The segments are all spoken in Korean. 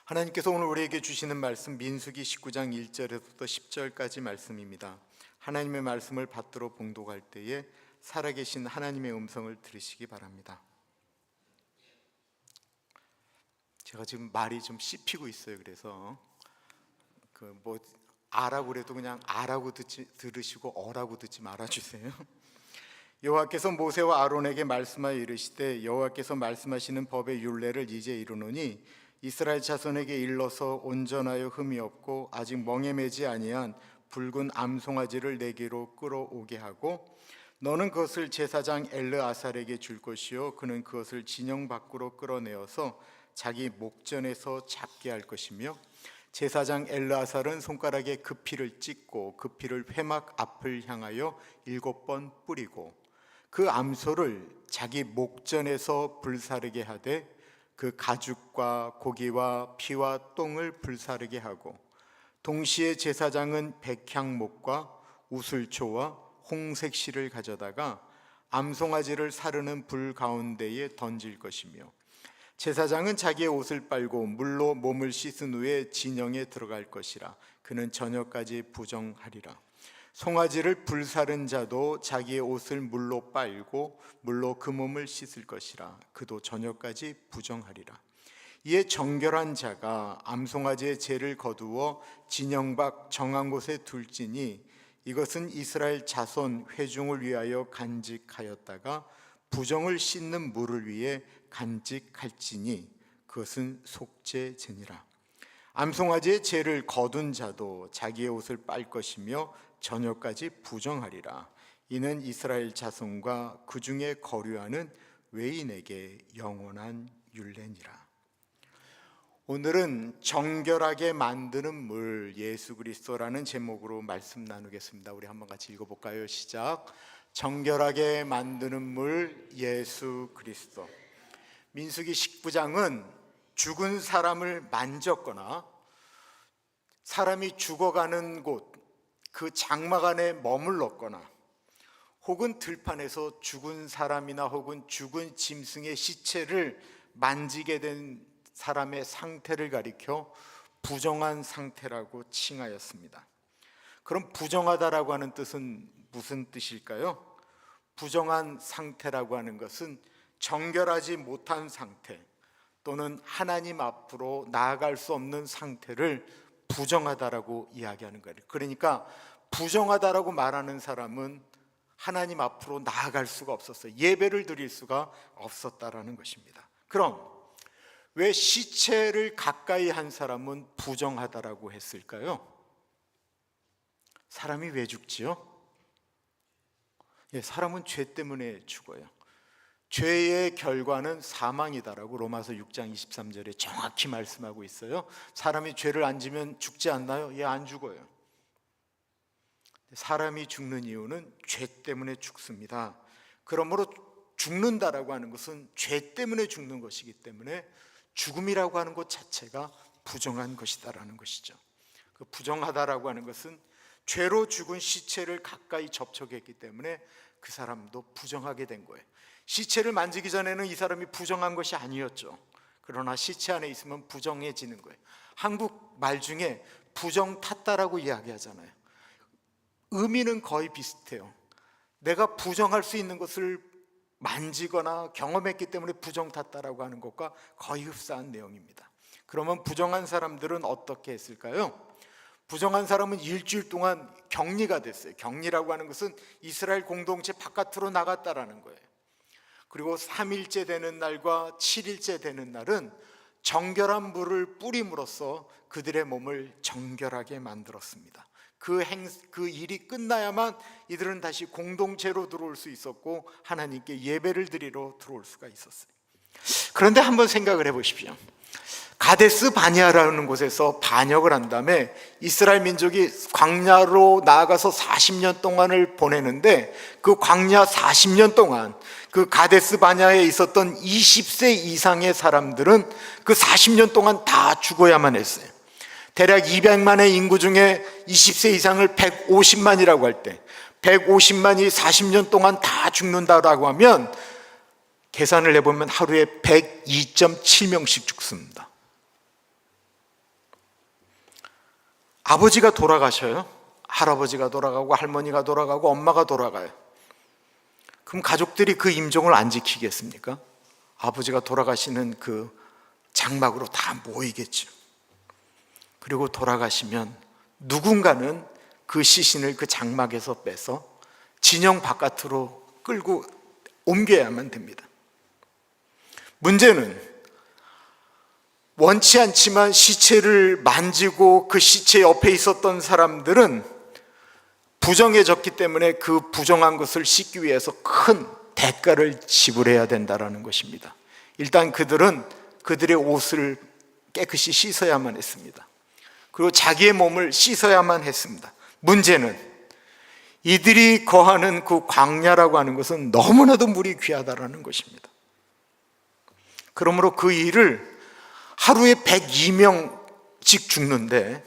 하나님께서 오늘 우리에게 주시는 말씀 민수기 19장 1절에서부터 10절까지 말씀입니다. 하나님의 말씀을 받들어 봉독할 때에 살아계신 하나님의 음성을 들으시기 바랍니다. 제가 지금 말이 좀 씹히고 있어요. 그래서 아라고 그래도 그냥 아라고 들으시고 어라고 듣지 말아주세요. 여호와께서 모세와 아론에게 말씀하여 이르시되 여호와께서 말씀하시는 법의 율례를 이제 이루노니 이스라엘 자손에게 일러서 온전하여 흠이 없고 아직 멍에 매지 아니한 붉은 암송아지를 내게로 끌어오게 하고 너는 그것을 제사장 엘르아살에게 줄 것이요 그는 그것을 진영 밖으로 끌어내어서 자기 목전에서 잡게 할 것이며 제사장 엘르아살은 손가락에 그 피를 찍고 그 피를 회막 앞을 향하여 7번 뿌리고 그 암소를 자기 목전에서 불사르게 하되 그 가죽과 고기와 피와 똥을 불사르게 하고 동시에 제사장은 백향목과 우슬초와 홍색실을 가져다가 암송아지를 사르는 불 가운데에 던질 것이며 제사장은 자기의 옷을 빨고 물로 몸을 씻은 후에 진영에 들어갈 것이라 그는 저녁까지 부정하리라. 송아지를 불사른 자도 자기의 옷을 물로 빨고 물로 그 몸을 씻을 것이라 그도 저녁까지 부정하리라. 이에 정결한 자가 암송아지의 죄를 거두어 진영 밖 정한 곳에 둘지니 이것은 이스라엘 자손 회중을 위하여 간직하였다가 부정을 씻는 물을 위해 간직할지니 그것은 속죄제니라. 암송아지의 죄를 거둔 자도 자기의 옷을 빨 것이며 저녁까지 부정하리라. 이는 이스라엘 자손과 그 중에 거류하는 외인에게 영원한 율례니라. 오늘은 정결하게 만드는 물 예수 그리스도라는 제목으로 말씀 나누겠습니다. 우리 한번 같이 읽어볼까요? 시작. 정결하게 만드는 물 예수 그리스도. 민수기 19장은 죽은 사람을 만졌거나 사람이 죽어가는 곳 그 장막 안에 머물렀거나 혹은 들판에서 죽은 사람이나 혹은 죽은 짐승의 시체를 만지게 된 사람의 상태를 가리켜 부정한 상태라고 칭하였습니다. 그럼 부정하다라고 하는 뜻은 무슨 뜻일까요? 부정한 상태라고 하는 것은 정결하지 못한 상태 또는 하나님 앞으로 나아갈 수 없는 상태를 부정하다라고 이야기하는 거예요. 그러니까 부정하다라고 말하는 사람은 하나님 앞으로 나아갈 수가 없었어요. 예배를 드릴 수가 없었다라는 것입니다. 그럼 왜 시체를 가까이 한 사람은 부정하다라고 했을까요? 사람이 왜 죽지요? 사람은 죄 때문에 죽어요. 죄의 결과는 사망이다라고 로마서 6장 23절에 정확히 말씀하고 있어요. 사람이 죄를 안 지면 죽지 않나요? 안 죽어요. 사람이 죽는 이유는 죄 때문에 죽습니다. 그러므로 죽는다라고 하는 것은 죄 때문에 죽는 것이기 때문에 죽음이라고 하는 것 자체가 부정한 것이다라는 것이죠. 그 부정하다라고 하는 것은 죄로 죽은 시체를 가까이 접촉했기 때문에 그 사람도 부정하게 된 거예요. 시체를 만지기 전에는 이 사람이 부정한 것이 아니었죠. 그러나 시체 안에 있으면 부정해지는 거예요. 한국 말 중에 부정 탔다라고 이야기하잖아요. 의미는 거의 비슷해요. 내가 부정할 수 있는 것을 만지거나 경험했기 때문에 부정 탔다라고 하는 것과 거의 흡사한 내용입니다. 그러면 부정한 사람들은 어떻게 했을까요? 부정한 사람은 일주일 동안 격리가 됐어요. 격리라고 하는 것은 이스라엘 공동체 바깥으로 나갔다라는 거예요. 그리고 3일째 되는 날과 7일째 되는 날은 정결한 물을 뿌림으로써 그들의 몸을 정결하게 만들었습니다. 그 일이 끝나야만 이들은 다시 공동체로 들어올 수 있었고 하나님께 예배를 드리러 들어올 수가 있었어요. 그런데 한번 생각을 해보십시오. 가데스 바네아라는 곳에서 반역을 한 다음에 이스라엘 민족이 광야로 나아가서 40년 동안을 보내는데 그 광야 40년 동안 그 가데스 바네아에 있었던 20세 이상의 사람들은 그 40년 동안 다 죽어야만 했어요. 대략 200만의 인구 중에 20세 이상을 150만이라고 할 때 150만이 40년 동안 다 죽는다라고 하면 계산을 해보면 하루에 102.7명씩 죽습니다. 아버지가 돌아가셔요. 할아버지가 돌아가고 할머니가 돌아가고 엄마가 돌아가요. 그럼 가족들이 그 임종을 안 지키겠습니까? 아버지가 돌아가시는 그 장막으로 다 모이겠죠. 그리고 돌아가시면 누군가는 그 시신을 그 장막에서 빼서 진영 바깥으로 끌고 옮겨야만 됩니다. 문제는 원치 않지만 시체를 만지고 그 시체 옆에 있었던 사람들은 부정해졌기 때문에 그 부정한 것을 씻기 위해서 큰 대가를 지불해야 된다는 것입니다. 일단 그들은 그들의 옷을 깨끗이 씻어야만 했습니다. 그리고 자기의 몸을 씻어야만 했습니다. 문제는 이들이 거하는 그 광야라고 하는 것은 너무나도 물이 귀하다라는 것입니다. 그러므로 그 일을 하루에 102명씩 죽는데,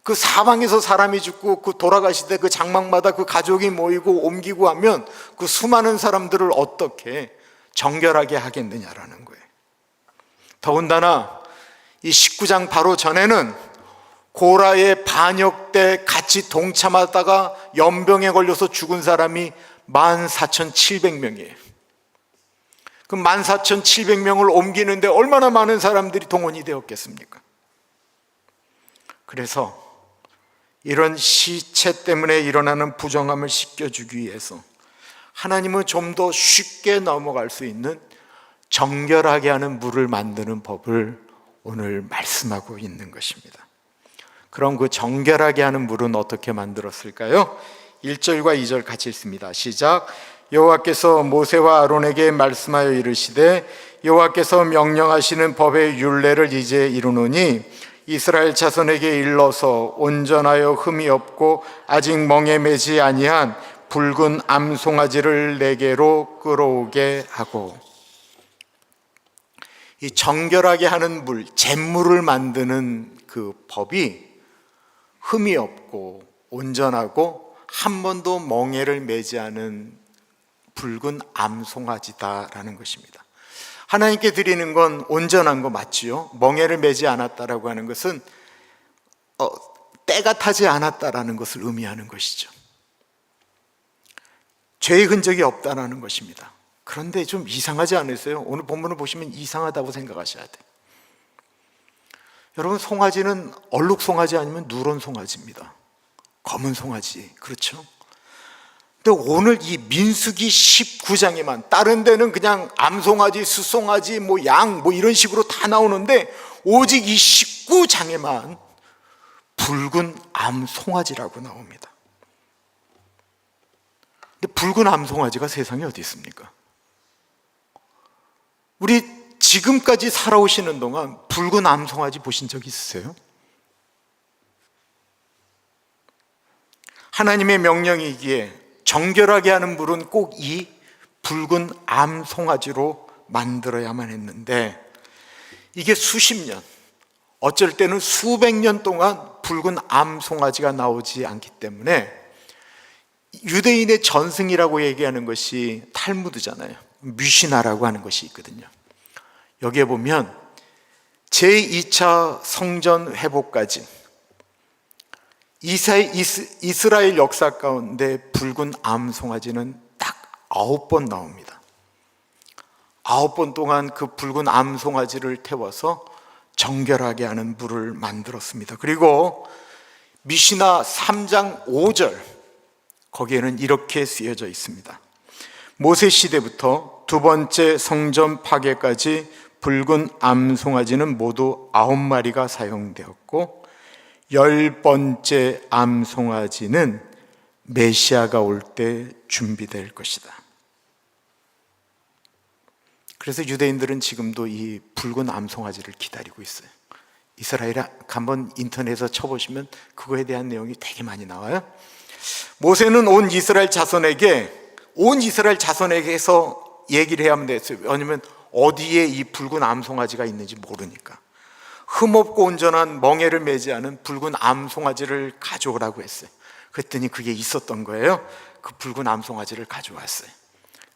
그 사방에서 사람이 죽고 그 돌아가실 때 그 장막마다 그 가족이 모이고 옮기고 하면 그 수많은 사람들을 어떻게 정결하게 하겠느냐라는 거예요. 더군다나 이 19장 바로 전에는 고라의 반역 때 같이 동참하다가 연병에 걸려서 죽은 사람이 14,700명이에요. 그 14,700명을 옮기는데 얼마나 많은 사람들이 동원이 되었겠습니까? 그래서 이런 시체 때문에 일어나는 부정함을 씻겨주기 위해서 하나님은 좀 더 쉽게 넘어갈 수 있는 정결하게 하는 물을 만드는 법을 오늘 말씀하고 있는 것입니다. 그럼 그 정결하게 하는 물은 어떻게 만들었을까요? 1절과 2절 같이 읽습니다. 시작. 여호와께서 모세와 아론에게 말씀하여 이르시되 여호와께서 명령하시는 법의 율례를 이제 이루노니 이스라엘 자손에게 일러서 온전하여 흠이 없고 아직 멍에 매지 아니한 붉은 암송아지를 내게로 끌어오게 하고. 이 정결하게 하는 물, 잿물을 만드는 그 법이 흠이 없고 온전하고 한 번도 멍에를 매지 않은 붉은 암송아지다라는 것입니다. 하나님께 드리는 건 온전한 거 맞지요? 멍에를 매지 않았다라고 하는 것은 때가 타지 않았다라는 것을 의미하는 것이죠. 죄의 흔적이 없다라는 것입니다. 그런데 좀 이상하지 않으세요? 오늘 본문을 보시면 이상하다고 생각하셔야 돼요. 여러분, 송아지는 얼룩 송아지 아니면 누런 송아지입니다. 검은 송아지, 그렇죠? 근데 오늘 이 민수기 19장에만, 다른 데는 그냥 암송아지, 숫송아지, 양 이런 식으로 다 나오는데 오직 이 19장에만 붉은 암송아지라고 나옵니다. 근데 붉은 암송아지가 세상에 어디 있습니까? 우리 지금까지 살아오시는 동안 붉은 암송아지 보신 적 있으세요? 하나님의 명령이기에 정결하게 하는 물은 꼭 이 붉은 암송아지로 만들어야만 했는데, 이게 수십 년, 어쩔 때는 수백 년 동안 붉은 암송아지가 나오지 않기 때문에 유대인의 전승이라고 얘기하는 것이 탈무드잖아요. 미시나라고 하는 것이 있거든요. 여기에 보면 제2차 성전 회복까지 이스라엘 역사 가운데 붉은 암송아지는 딱 9번 나옵니다. 9번 동안 그 붉은 암송아지를 태워서 정결하게 하는 물을 만들었습니다. 그리고 미시나 3장 5절, 거기에는 이렇게 쓰여져 있습니다. 모세 시대부터 두 번째 성전 파괴까지 붉은 암송아지는 모두 9마리가 사용되었고 10번째 암송아지는 메시아가 올 때 준비될 것이다. 그래서 유대인들은 지금도 이 붉은 암송아지를 기다리고 있어요. 이스라엘에 한번 인터넷에서 쳐보시면 그거에 대한 내용이 되게 많이 나와요. 모세는 온 이스라엘 자손에게서 얘기를 해야만 됐어요. 왜냐하면 어디에 이 붉은 암송아지가 있는지 모르니까. 흠없고 온전한 멍에를 매지 않은 붉은 암송아지를 가져오라고 했어요. 그랬더니 그게 있었던 거예요. 그 붉은 암송아지를 가져왔어요.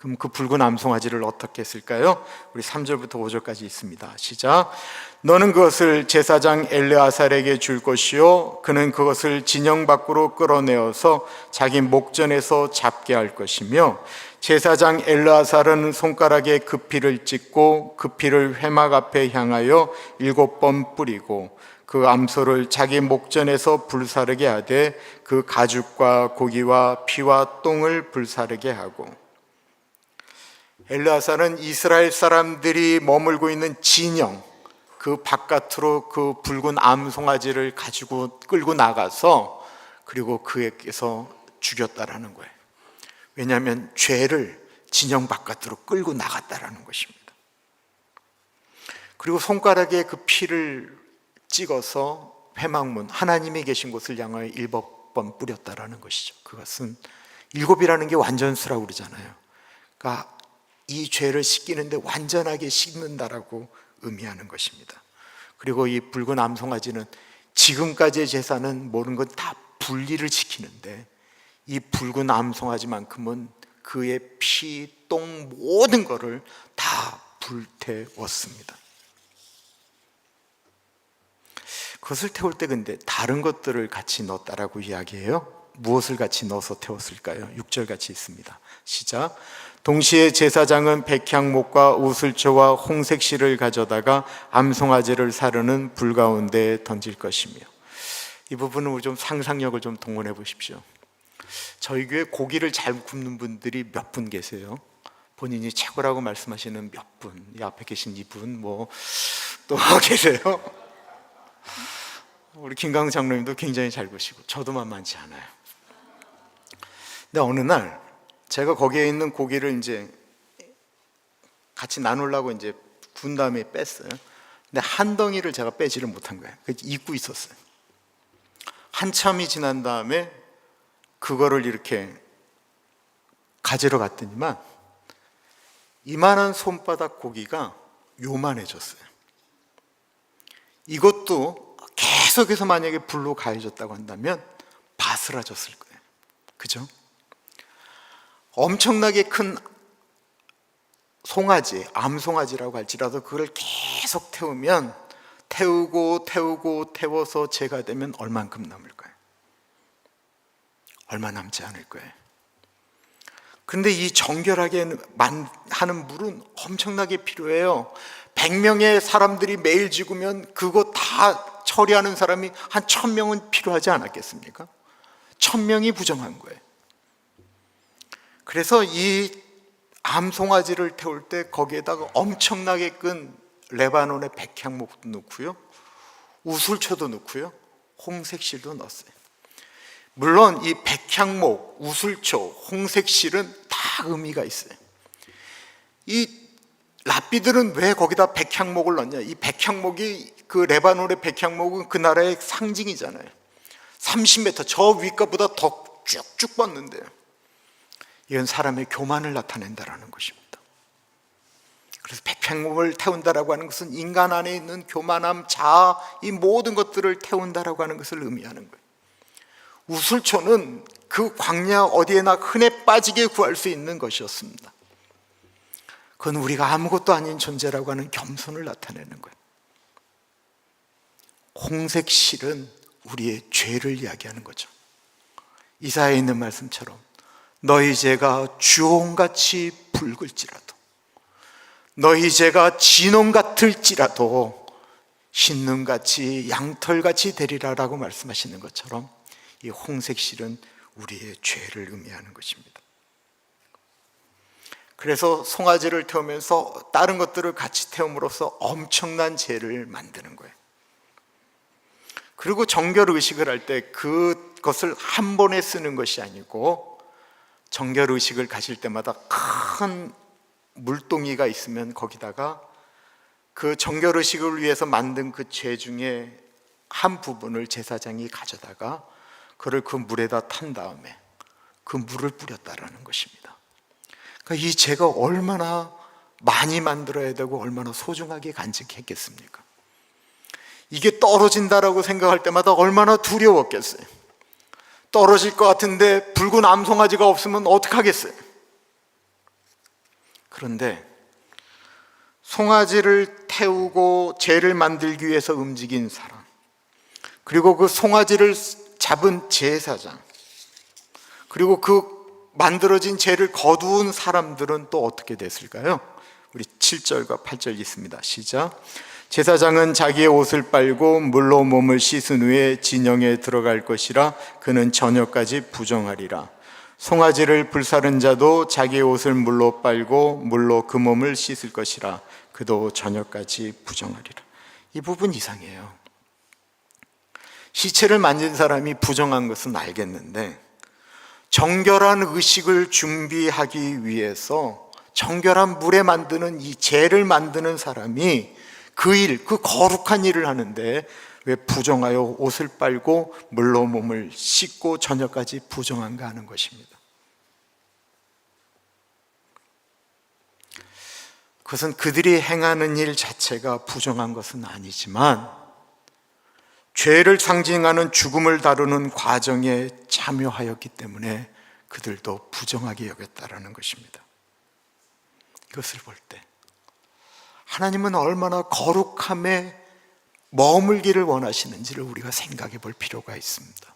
그럼 그 붉은 암송아지를 어떻게 했을까요? 우리 3절부터 5절까지 있습니다. 시작. 너는 그것을 제사장 엘르아살에게 줄 것이요 그는 그것을 진영 밖으로 끌어내어서 자기 목전에서 잡게 할 것이며 제사장 엘르아살은 손가락에 그 피를 찍고 그 피를 회막 앞에 향하여 7번 뿌리고 그 암소를 자기 목전에서 불사르게 하되 그 가죽과 고기와 피와 똥을 불사르게 하고, 엘르아살은 이스라엘 사람들이 머물고 있는 진영 그 바깥으로 그 붉은 암송아지를 가지고 끌고 나가서 그리고 그에게서 죽였다라는 거예요. 왜냐하면 죄를 진영 바깥으로 끌고 나갔다라는 것입니다. 그리고 손가락에 그 피를 찍어서 회막문, 하나님이 계신 곳을 향하여 7번 뿌렸다라는 것이죠. 그것은 7이라는 게 완전수라고 그러잖아요. 그러니까 이 죄를 씻기는데 완전하게 씻는다라고 의미하는 것입니다. 그리고 이 붉은 암송아지는 지금까지의 제사는 모든 것 다 분리를 시키는데 이 붉은 암송아지만큼은 그의 피, 똥 모든 것을 다 불태웠습니다. 그것을 태울 때 근데 다른 것들을 같이 넣었다라고 이야기해요. 무엇을 같이 넣어서 태웠을까요? 6절 같이 있습니다. 시작. 동시에 제사장은 백향목과 우슬초와 홍색실을 가져다가 암송아지를 사르는 불 가운데 던질 것이며. 이 부분은 우리 좀 상상력을 좀 동원해 보십시오. 저희 교회 고기를 잘 굽는 분들이 몇 분 계세요? 본인이 최고라고 말씀하시는 몇 분, 이 앞에 계신 이분 뭐 또 계세요? 우리 김강 장로님도 굉장히 잘 구시고 저도 만만치 않아요. 근데 어느 날 제가 거기에 있는 고기를 이제 같이 나누려고 이제 군 다음에 뺐어요. 근데 한 덩이를 제가 빼지를 못한 거예요. 잊고 있었어요. 한참이 지난 다음에 그거를 이렇게 가지러 갔더니만 이만한 손바닥 고기가 요만해졌어요. 이것도 계속해서 만약에 불로 가해졌다고 한다면 바스라졌을 거예요. 그죠? 엄청나게 큰 송아지, 암송아지라고 할지라도 그걸 계속 태우면 태워서 제가 되면 얼만큼 남을까요? 얼마 남지 않을 거예요. 그런데 이 정결하게 하는 물은 엄청나게 필요해요. 100명의 사람들이 매일 죽으면 그거 다 처리하는 사람이 한 1000명은 필요하지 않았겠습니까? 1000명이 부정한 거예요. 그래서 이 암송아지를 태울 때 거기에다가 엄청나게 큰 레바논의 백향목도 넣고요, 우슬초도 넣고요, 홍색실도 넣었어요. 물론 이 백향목, 우슬초, 홍색실은 다 의미가 있어요. 이 랍비들은 왜 거기다 백향목을 넣냐? 이 백향목이 그 레바논의 백향목은 그 나라의 상징이잖아요. 30m 저 윗값보다 더 쭉쭉 뻗는데요. 이건 사람의 교만을 나타낸다라는 것입니다. 그래서 백향목을 태운다라고 하는 것은 인간 안에 있는 교만함, 자아, 이 모든 것들을 태운다라고 하는 것을 의미하는 거예요. 우슬초는 그 광야 어디에나 흔해 빠지게 구할 수 있는 것이었습니다. 그건 우리가 아무것도 아닌 존재라고 하는 겸손을 나타내는 거예요. 홍색실은 우리의 죄를 이야기하는 거죠. 이사야에 있는 말씀처럼 너희 죄가 주홍같이 붉을지라도, 너희 죄가 진홍 같을지라도 흰눈같이 양털같이 되리라라고 말씀하시는 것처럼 이 홍색실은 우리의 죄를 의미하는 것입니다. 그래서 송아지를 태우면서 다른 것들을 같이 태움으로써 엄청난 죄를 만드는 거예요. 그리고 정결 의식을 할 때 그것을 한 번에 쓰는 것이 아니고 정결 의식을 가실 때마다 큰 물동이가 있으면 거기다가 그 정결 의식을 위해서 만든 그 죄 중에 한 부분을 제사장이 가져다가 그를 그 물에다 탄 다음에 그 물을 뿌렸다라는 것입니다. 그러니까 이 죄가 얼마나 많이 만들어야 되고 얼마나 소중하게 간직했겠습니까? 이게 떨어진다라고 생각할 때마다 얼마나 두려웠겠어요. 떨어질 것 같은데 붉은 암송아지가 없으면 어떡하겠어요? 그런데 송아지를 태우고 제를 만들기 위해서 움직인 사람, 그리고 그 송아지를 잡은 제사장, 그리고 그 만들어진 제를 거두은 사람들은 또 어떻게 됐을까요? 우리 7절과 8절 있습니다. 시작. 제사장은 자기의 옷을 빨고 물로 몸을 씻은 후에 진영에 들어갈 것이라 그는 저녁까지 부정하리라. 송아지를 불사른 자도 자기의 옷을 물로 빨고 물로 그 몸을 씻을 것이라 그도 저녁까지 부정하리라. 이 부분 이상해요. 시체를 만진 사람이 부정한 것은 알겠는데, 정결한 의식을 준비하기 위해서 정결한 물에 만드는 이 제를 만드는 사람이 그 일, 그 거룩한 일을 하는데 왜 부정하여 옷을 빨고 물로 몸을 씻고 저녁까지 부정한가 하는 것입니다. 그것은 그들이 행하는 일 자체가 부정한 것은 아니지만 죄를 상징하는 죽음을 다루는 과정에 참여하였기 때문에 그들도 부정하게 여겼다라는 것입니다. 이것을 볼 때 하나님은 얼마나 거룩함에 머물기를 원하시는지를 우리가 생각해 볼 필요가 있습니다.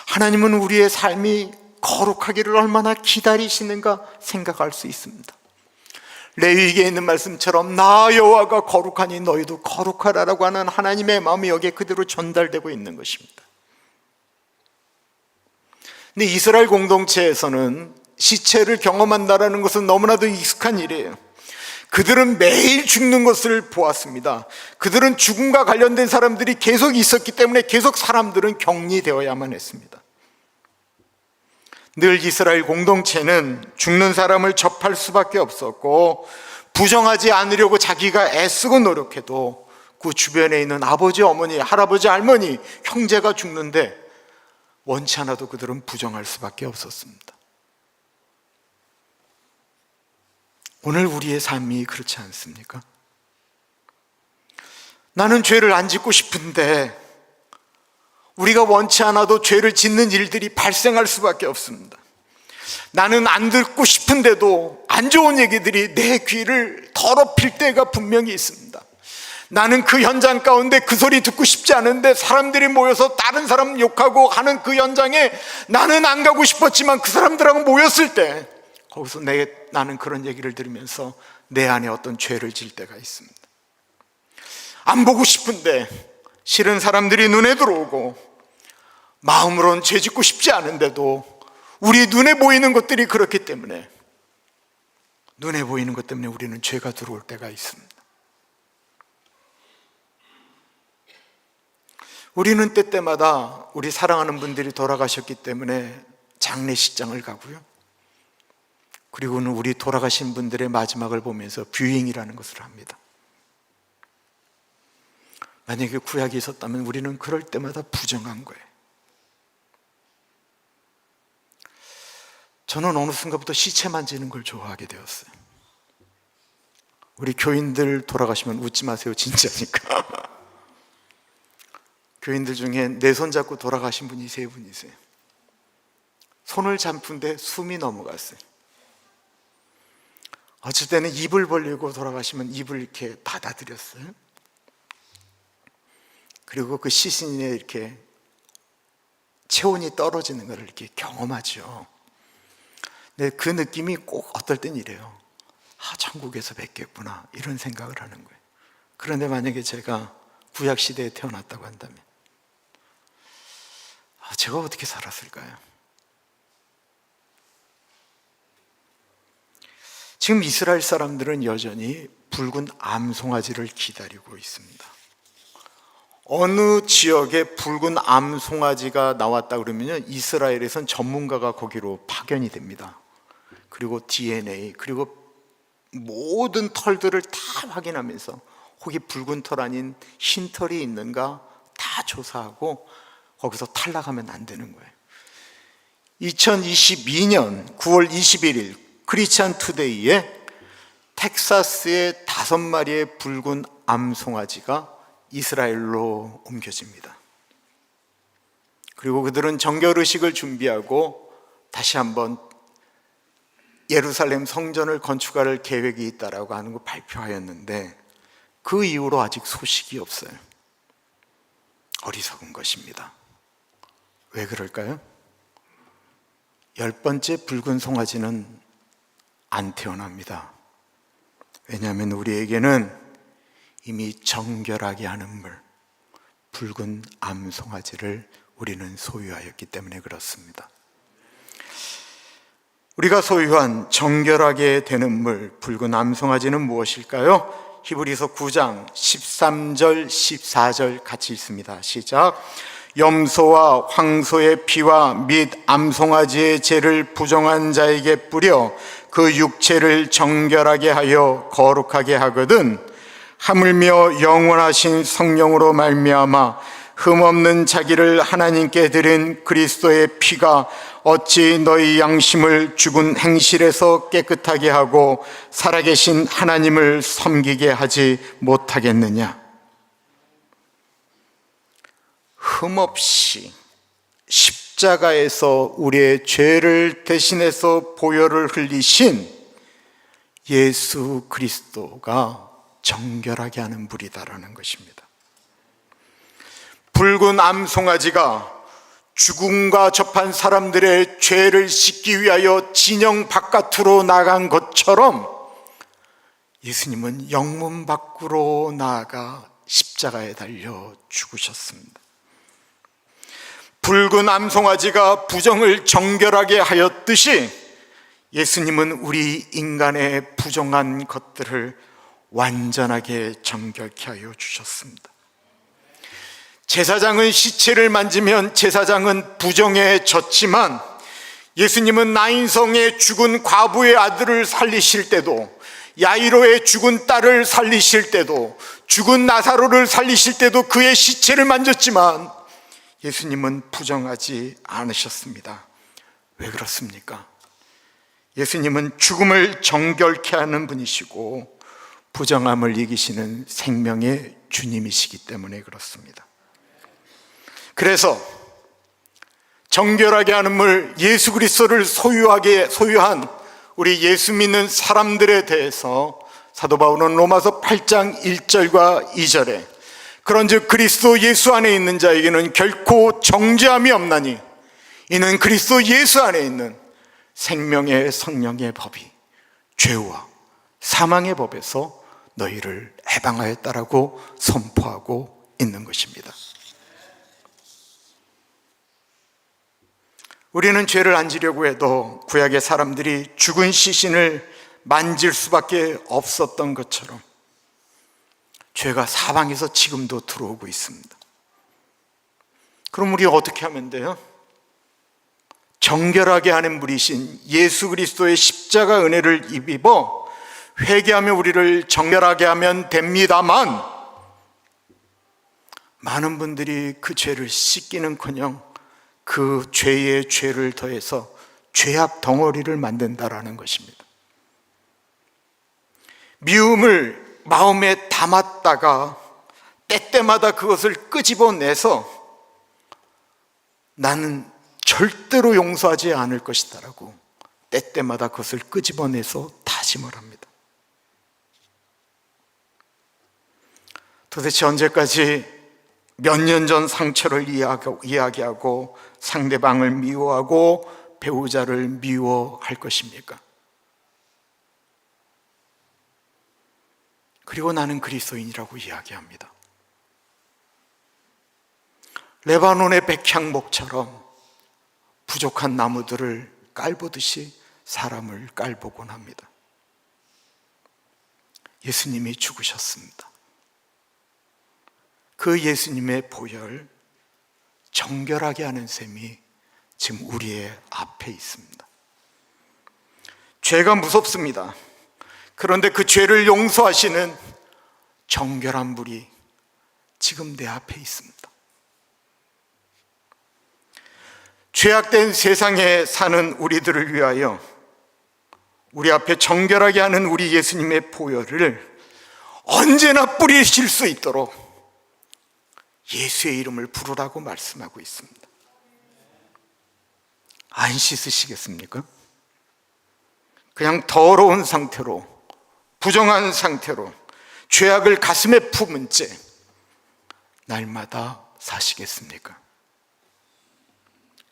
하나님은 우리의 삶이 거룩하기를 얼마나 기다리시는가 생각할 수 있습니다. 레위기에 있는 말씀처럼 나 여호와가 거룩하니 너희도 거룩하라라고 하는 하나님의 마음이 여기에 그대로 전달되고 있는 것입니다. 근데 이스라엘 공동체에서는 시체를 경험한다라는 것은 너무나도 익숙한 일이에요. 그들은 매일 죽는 것을 보았습니다. 그들은 죽음과 관련된 사람들이 계속 있었기 때문에 계속 사람들은 격리되어야만 했습니다. 늘 이스라엘 공동체는 죽는 사람을 접할 수밖에 없었고, 부정하지 않으려고 자기가 애쓰고 노력해도 그 주변에 있는 아버지, 어머니, 할아버지, 할머니, 형제가 죽는데 원치 않아도 그들은 부정할 수밖에 없었습니다. 오늘 우리의 삶이 그렇지 않습니까? 나는 죄를 안 짓고 싶은데 우리가 원치 않아도 죄를 짓는 일들이 발생할 수밖에 없습니다. 나는 안 듣고 싶은데도 안 좋은 얘기들이 내 귀를 더럽힐 때가 분명히 있습니다. 나는 그 현장 가운데 그 소리 듣고 싶지 않은데 사람들이 모여서 다른 사람 욕하고 하는 그 현장에 나는 안 가고 싶었지만 그 사람들하고 모였을 때 거기서 나는 그런 얘기를 들으면서 내 안에 어떤 죄를 질 때가 있습니다. 안 보고 싶은데 싫은 사람들이 눈에 들어오고 마음으로는 죄 짓고 싶지 않은데도 우리 눈에 보이는 것들이 그렇기 때문에, 눈에 보이는 것 때문에 우리는 죄가 들어올 때가 있습니다. 우리는 때때마다 우리 사랑하는 분들이 돌아가셨기 때문에 장례식장을 가고요, 그리고는 우리 돌아가신 분들의 마지막을 보면서 뷰잉이라는 것을 합니다. 만약에 구약이 있었다면 우리는 그럴 때마다 부정한 거예요. 저는 어느 순간부터 시체 만지는 걸 좋아하게 되었어요. 우리 교인들 돌아가시면 웃지 마세요, 진짜니까. 교인들 중에 내 손 잡고 돌아가신 분이 3분이세요. 손을 잡는데 숨이 넘어갔어요. 어쩔 때는 입을 벌리고 돌아가시면 입을 이렇게 받아들였어요. 그리고 그 시신에 이렇게 체온이 떨어지는 것을 이렇게 경험하죠. 근데 그 느낌이 꼭 어떨 땐 이래요. 천국에서 뵙겠구나, 이런 생각을 하는 거예요. 그런데 만약에 제가 구약시대에 태어났다고 한다면 제가 어떻게 살았을까요? 지금 이스라엘 사람들은 여전히 붉은 암송아지를 기다리고 있습니다. 어느 지역에 붉은 암송아지가 나왔다 그러면요, 이스라엘에선 전문가가 거기로 파견이 됩니다. 그리고 DNA, 그리고 모든 털들을 다 확인하면서 혹이 붉은 털 아닌 흰 털이 있는가 다 조사하고 거기서 탈락하면 안 되는 거예요. 2022년 9월 21일 크리스찬 투데이에 텍사스의 5마리의 붉은 암송아지가 이스라엘로 옮겨집니다. 그리고 그들은 정결의식을 준비하고 다시 한번 예루살렘 성전을 건축할 계획이 있다라고 하는 거 발표하였는데 그 이후로 아직 소식이 없어요. 어리석은 것입니다. 왜 그럴까요? 10번째 붉은 송아지는 안 태어납니다. 왜냐하면 우리에게는 이미 정결하게 하는 물, 붉은 암송아지를 우리는 소유하였기 때문에 그렇습니다. 우리가 소유한 정결하게 되는 물, 붉은 암송아지는 무엇일까요? 히브리서 9장 13절 14절 같이 읽습니다. 시작. 염소와 황소의 피와 및 암송아지의 죄를 부정한 자에게 뿌려 그 육체를 정결하게 하여 거룩하게 하거든 하물며 영원하신 성령으로 말미암아 흠없는 자기를 하나님께 드린 그리스도의 피가 어찌 너희 양심을 죽은 행실에서 깨끗하게 하고 살아계신 하나님을 섬기게 하지 못하겠느냐. 흠없이 십자가에서 우리의 죄를 대신해서 보혈을 흘리신 예수 그리스도가 정결하게 하는 물이다라는 것입니다. 붉은 암송아지가 죽음과 접한 사람들의 죄를 씻기 위하여 진영 바깥으로 나간 것처럼 예수님은 영문 밖으로 나아가 십자가에 달려 죽으셨습니다. 붉은 암송아지가 부정을 정결하게 하였듯이 예수님은 우리 인간의 부정한 것들을 완전하게 정결케 하여 주셨습니다. 제사장은 시체를 만지면 제사장은 부정에 졌지만 예수님은 나인성의 죽은 과부의 아들을 살리실 때도, 야이로의 죽은 딸을 살리실 때도, 죽은 나사로를 살리실 때도 그의 시체를 만졌지만 예수님은 부정하지 않으셨습니다. 왜 그렇습니까? 예수님은 죽음을 정결케 하는 분이시고 부정함을 이기시는 생명의 주님이시기 때문에 그렇습니다. 그래서 정결하게 하는 물 예수 그리스도를 소유한 우리 예수 믿는 사람들에 대해서 사도 바울은 로마서 8장 1절과 2절에 그런즉 그리스도 예수 안에 있는 자에게는 결코 정죄함이 없나니 이는 그리스도 예수 안에 있는 생명의 성령의 법이 죄와 사망의 법에서 너희를 해방하였다라고 선포하고 있는 것입니다. 우리는 죄를 안 지려고 해도 구약의 사람들이 죽은 시신을 만질 수밖에 없었던 것처럼 죄가 사방에서 지금도 들어오고 있습니다. 그럼 우리 어떻게 하면 돼요? 정결하게 하는 분이신 예수 그리스도의 십자가 은혜를 입어 회개하며 우리를 정결하게 하면 됩니다만 많은 분들이 그 죄를 씻기는커녕 그 죄의 죄를 더해서 죄악 덩어리를 만든다라는 것입니다. 미움을 마음에 담았다가 때때마다 그것을 끄집어내서 나는 절대로 용서하지 않을 것이다라고 때때마다 그것을 끄집어내서 다짐을 합니다. 도대체 언제까지 몇 년 전 상처를 이야기하고 상대방을 미워하고 배우자를 미워할 것입니까? 그리고 나는 그리스도인이라고 이야기합니다. 레바논의 백향목처럼 부족한 나무들을 깔보듯이 사람을 깔보곤 합니다. 예수님이 죽으셨습니다. 그 예수님의 보혈, 정결하게 하는 셈이 지금 우리의 앞에 있습니다. 죄가 무섭습니다. 그런데 그 죄를 용서하시는 정결한 물이 지금 내 앞에 있습니다. 죄악된 세상에 사는 우리들을 위하여 우리 앞에 정결하게 하는 우리 예수님의 보혈을 언제나 뿌리실 수 있도록 예수의 이름을 부르라고 말씀하고 있습니다. 안 씻으시겠습니까? 그냥 더러운 상태로, 부정한 상태로 죄악을 가슴에 품은 채 날마다 사시겠습니까?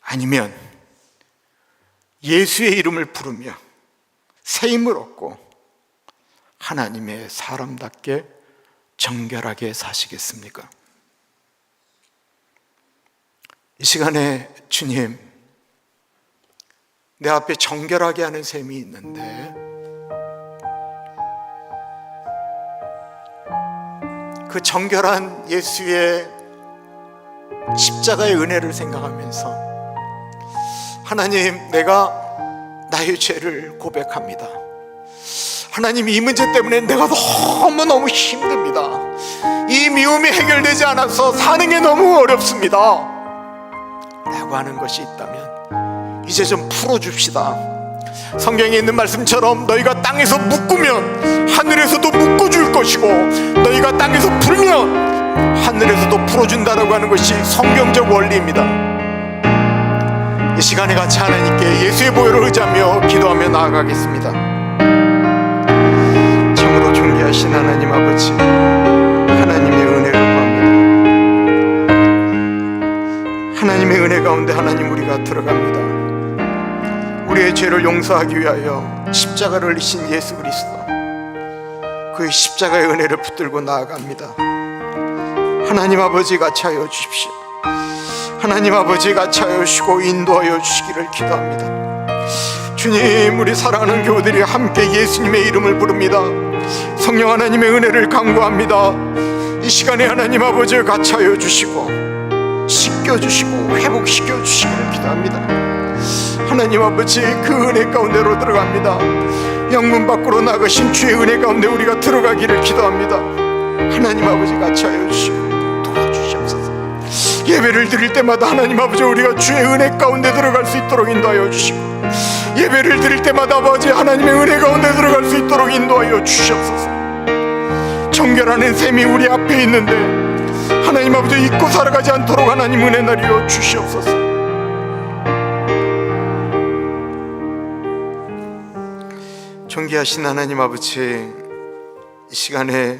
아니면 예수의 이름을 부르며 새 힘을 얻고 하나님의 사람답게 정결하게 사시겠습니까? 이 시간에 주님, 내 앞에 정결하게 하는 셈이 있는데 그 정결한 예수의 십자가의 은혜를 생각하면서 하나님, 내가 나의 죄를 고백합니다. 하나님, 이 문제 때문에 내가 너무너무 힘듭니다. 이 미움이 해결되지 않아서 사는 게 너무 어렵습니다 라고 하는 것이 있다면 이제 좀 풀어줍시다. 성경에 있는 말씀처럼 너희가 땅에서 묶으면 하늘에서도 묶어줄 것이고 너희가 땅에서 풀면 하늘에서도 풀어준다라고 하는 것이 성경적 원리입니다. 이 시간에 같이 하나님께 예수의 보혈을 의지하며 기도하며 나아가겠습니다. 참으로 존귀하신 하나님 아버지, 하나님의 은혜를 구합니다. 하나님의 은혜 가운데 하나님 우리가 들어갑니다. 우리의 죄를 용서하기 위하여 십자가를 흘리신 예수 그리스도, 그 십자가의 은혜를 붙들고 나아갑니다. 하나님 아버지 같이 하여 주십시오. 하나님 아버지 같이 하여 주시고 인도하여 주시기를 기도합니다. 주님, 우리 사랑하는 교우들이 함께 예수님의 이름을 부릅니다. 성령 하나님의 은혜를 간구합니다. 이 시간에 하나님 아버지 같이 하여 주시고 씻겨주시고 회복시켜 주시기를 기도합니다. 하나님 아버지, 그 은혜 가운데로 들어갑니다. 영문 밖으로 나가신 주의 은혜 가운데 우리가 들어가기를 기도합니다. 하나님 아버지 같이 하여 주시고 도와주시옵소서. 예배를 드릴 때마다 하나님 아버지, 우리가 주의 은혜 가운데 들어갈 수 있도록 인도하여 주시고, 예배를 드릴 때마다 아버지 하나님의 은혜 가운데 들어갈 수 있도록 인도하여 주시옵소서. 정결하는 셈이 우리 앞에 있는데 하나님 아버지 잊고 살아가지 않도록 하나님 은혜 나리여 주시옵소서. 존귀하신 하나님 아버지, 이 시간에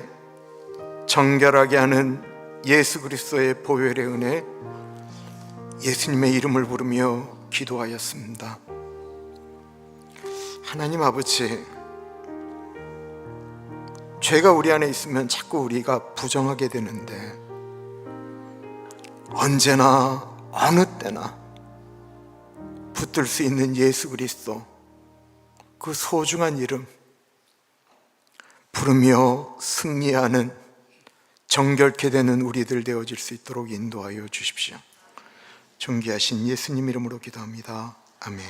정결하게 하는 예수 그리스도의 보혈의 은혜, 예수님의 이름을 부르며 기도하였습니다. 하나님 아버지, 죄가 우리 안에 있으면 자꾸 우리가 부정하게 되는데 언제나 어느 때나 붙들 수 있는 예수 그리스도, 그 소중한 이름 부르며 승리하는 정결케 되는 우리들 되어질 수 있도록 인도하여 주십시오. 존귀하신 예수님 이름으로 기도합니다. 아멘.